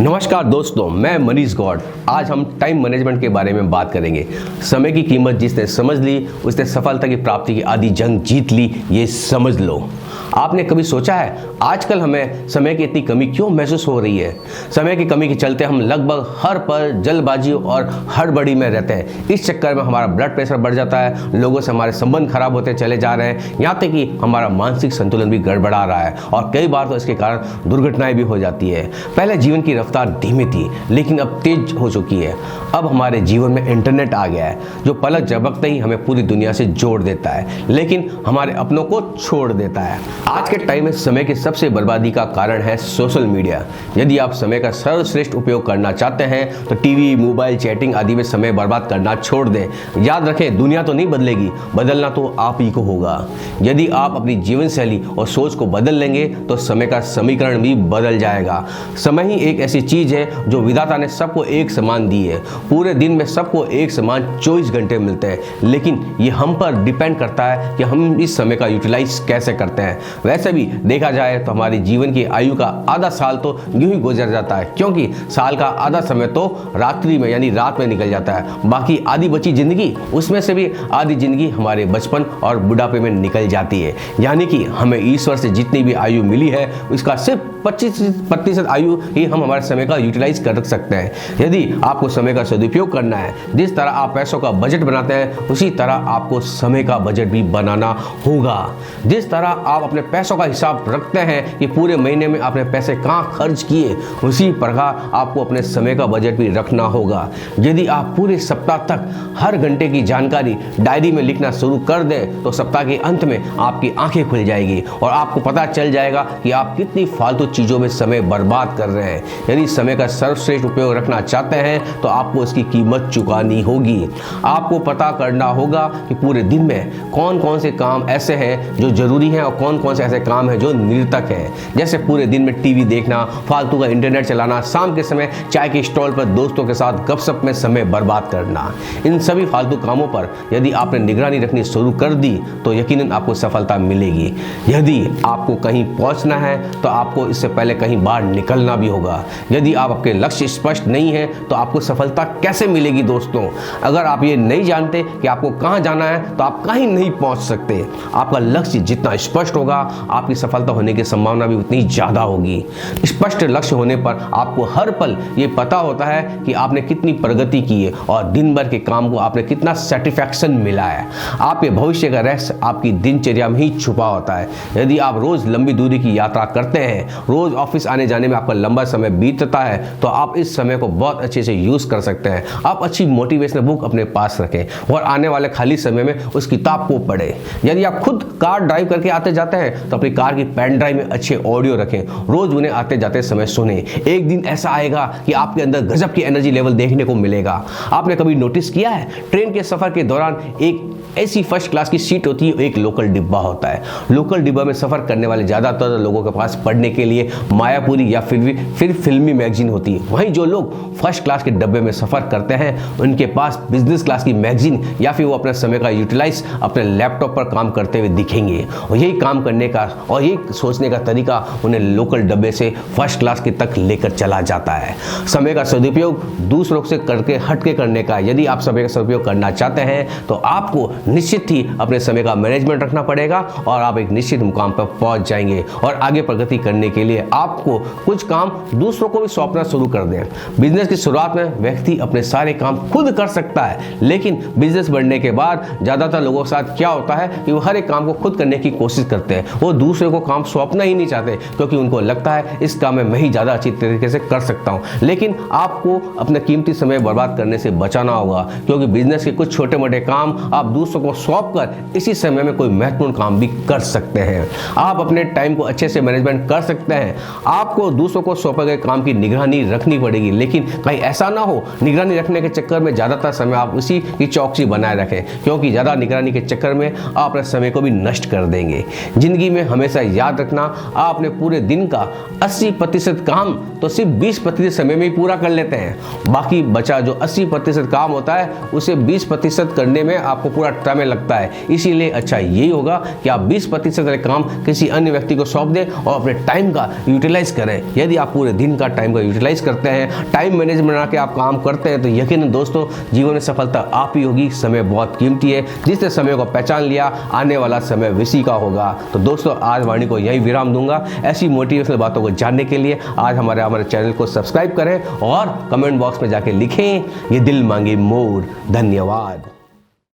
नमस्कार दोस्तों, मैं मनीष गौड़। आज हम टाइम मैनेजमेंट के बारे में बात करेंगे। समय की कीमत जिसने समझ ली उसने सफलता की प्राप्ति की आधी जंग जीत ली, ये समझ लो। आपने कभी सोचा है आजकल हमें समय की इतनी कमी क्यों महसूस हो रही है? समय की कमी के चलते हम लगभग हर पल जल्दबाजी और हड़बड़ी में रहते हैं। इस चक्कर में हमारा ब्लड प्रेशर बढ़ जाता है, लोगों से हमारे संबंध खराब होते चले जा रहे हैं, यहाँ तक कि हमारा मानसिक संतुलन भी गड़बड़ा रहा है और कई बार तो इसके कारण दुर्घटनाएं भी हो जाती है। पहले जीवन की रफ्तार धीमी थी लेकिन अब तेज हो चुकी है। अब हमारे जीवन में इंटरनेट आ गया है जो पलक झपकते ही हमें पूरी दुनिया से जोड़ देता है, लेकिन हमारे अपनों को छोड़ देता है। आज के टाइम में समय की सबसे बर्बादी का कारण है सोशल मीडिया। यदि आप समय का सर्वश्रेष्ठ उपयोग करना चाहते हैं तो टीवी, मोबाइल, चैटिंग आदि में समय बर्बाद करना छोड़ दें। याद रखें, दुनिया तो नहीं बदलेगी, बदलना तो आप ही को होगा। यदि आप अपनी जीवन शैली और सोच को बदल लेंगे तो समय का समीकरण भी बदल जाएगा। समय ही एक ऐसी चीज है जो विधाता ने सबको एक समान दी है। पूरे दिन में सबको एक समान 24 घंटे मिलते हैं, लेकिन ये हम पर डिपेंड करता है कि हम इस समय का यूटिलाइज कैसे करते हैं। वैसे भी देखा जाए तो हमारी जीवन की आयु का आधा साल तो यूं ही गुजर जाता है, क्योंकि साल का आधा समय तो रात्रि में यानी रात में निकल जाता है। बाकी आधी बची जिंदगी, उसमें से भी आधी जिंदगी हमारे बचपन और बुढ़ापे में निकल जाती है। यानी कि हमें ईश्वर से जितनी भी आयु मिली है उसका सिर्फ 25% आयु ही हम हमारे समय का यूटिलाइज कर सकते हैं। यदि आपको समय का सदुपयोग करना है, जिस तरह आप पैसों का बजट बनाते हैं उसी तरह आपको समय का बजट भी बनाना होगा। जिस तरह आप अपने पैसों का हिसाब रखते हैं कि पूरे महीने में आपने पैसे कहाँ खर्च किए, उसी प्रकार आपको अपने समय का बजट भी रखना होगा। यदि आप पूरे सप्ताह तक हर घंटे की जानकारी डायरी में लिखना शुरू कर दें तो सप्ताह के अंत में आपकी आंखें खुल जाएगी और आपको पता चल जाएगा कि आप कितनी फालतू चीजों में समय बर्बाद कर रहे हैं। यदि समय का सर्वश्रेष्ठ उपयोग रखना चाहते हैं तो आपको इसकी कीमत चुकानी होगी। आपको पता करना होगा कि पूरे दिन में कौन कौन से काम ऐसे हैं जो जरूरी हैं और कौन कौन से ऐसे काम हैं जो निरर्थक है। जैसे पूरे दिन में टीवी देखना, फालतू का इंटरनेट चलाना, शाम के समय चाय के स्टॉल पर दोस्तों के साथ गपशप में समय बर्बाद करना। इन सभी फालतू कामों पर यदि आपने निगरानी रखनी शुरू कर दी तो यकीनन आपको सफलता मिलेगी। यदि आपको कहीं पहुंचना है तो आपको इससे पहले कहीं बाहर निकलना भी होगा। यदि आपके लक्ष्य स्पष्ट नहीं है तो आपको सफलता कैसे मिलेगी दोस्तों? अगर आप ये नहीं जानते कि आपको कहाँ जाना है तो आप कहीं नहीं पहुंच सकते। आपका लक्ष्य जितना स्पष्ट होगा आपकी सफलता होने की संभावना भी उतनी ज्यादा होगी। स्पष्ट लक्ष्य होने पर आपको हर पल ये पता होता है कि आपने कितनी प्रगति की है और दिन भर के काम को आपने कितना सेटिस्फैक्शन मिला है। आपके भविष्य का रहस्य आपकी दिनचर्या में ही छुपा होता है। यदि आप रोज लंबी दूरी की यात्रा करते हैं, रोज ऑफिस आने जाने में आपका लंबा समय बीतता है, तो आप इस समय को बहुत अच्छे से यूज कर सकते हैं। आप अच्छी मोटिवेशनल बुक अपने पास रखें और आने वाले खाली समय में उस किताब को पढ़ें। यदि आप खुद कार ड्राइव करके आते जाते हैं तो अपनी कार की पेन ड्राइव में अच्छे ऑडियो रखें, रोज उन्हें आते जाते समय सुने। एक दिन ऐसा आएगा कि आपके अंदर गजब की एनर्जी लेवल देखने को मिलेगा। आपने कभी नोटिस किया है, ट्रेन के सफर के दौरान एक ऐसी फर्स्ट क्लास की सीट होती है, एक लोकल डिब्बा होता है। लोकल डिब्बा में सफर करने वाले ज्यादातर लोगों के पास पढ़ने के लिए मायापुरी या फिर फिल्मी मैगजीन होती है। वहीं जो लोग फर्स्ट क्लास के डब्बे में सफर करते हैं उनके पास बिजनेस क्लास की मैगजीन या फिर वो अपने समय का यूटिलाइज अपने लैपटॉप पर काम करते हुए दिखेंगे। और यही काम करने का और यही सोचने का तरीका उन्हें लोकल डब्बे से फर्स्ट क्लास के तक लेकर चला जाता है। समय का सदुपयोग दूसरों से करके हटके करने का। यदि आप समय का सदुपयोग करना चाहते हैं तो आपको निश्चित ही अपने समय का मैनेजमेंट रखना पड़ेगा और आप एक निश्चित मुकाम पर पहुंच जाएंगे। और आगे प्रगति करने के लिए आपको कुछ काम दूसरों को भी सौंपना शुरू कर दें। बिजनेस की शुरुआत में व्यक्ति अपने सारे काम खुद कर सकता है, लेकिन बिजनेस बढ़ने के बाद ज्यादातर लोगों के साथ क्या होता है कि वो हर एक काम को खुद करने की कोशिश करते हैं। वो दूसरे को काम सौंपना ही नहीं चाहते क्योंकि उनको लगता है इस काम में मैं ही ज्यादा अच्छी तरीके से कर सकता हूं। लेकिन आपको अपना कीमती समय बर्बाद करने से बचाना होगा, क्योंकि बिजनेस के कुछ छोटे मोटे काम आप दूसरों को सौंप कर इसी समय में कोई महत्वपूर्ण काम भी कर सकते हैं। आप अपने टाइम को अच्छे से मैनेजमेंट कर सकते हैं। आपको दूसरों को सौंपे गए काम की निगरानी रखनी पड़ेगी, लेकिन कहीं ऐसा ना हो निगरानी रखने के चक्कर में ज्यादातर समय आप उसी की चौकसी बनाए रखें, क्योंकि ज्यादा निगरानी के चक्कर में आप अपने समय को भी नष्ट कर देंगे। जिंदगी में हमेशा याद रखना, आप अपने पूरे दिन का 80% काम तो सिर्फ 20% समय में ही पूरा कर लेते हैं। बाकी बचा जो 80% काम होता है उसे 20% करने में आपको पूरा समय लगता है। इसीलिए अच्छा यही होगा कि आप 20% काम किसी अन्य व्यक्ति को सौंप दें और अपने टाइम का यूटिलाइज करें। यदि आप पूरे दिन का टाइम का यूटिलाइज करते हैं, टाइम मैनेजमेंट बना के आप काम करते हैं, तो यकीनन दोस्तों जीवन में सफलता आप ही होगी। समय बहुत कीमती है, जिसने समय को पहचान लिया आने वाला समय इसी का होगा। तो दोस्तों आज वाणी को यही विराम दूंगा। ऐसी मोटिवेशनल बातों को जानने के लिए आज हमारे चैनल को सब्सक्राइब करें और कमेंट बॉक्स में जाके लिखें, ये दिल मांगे मोर। धन्यवाद।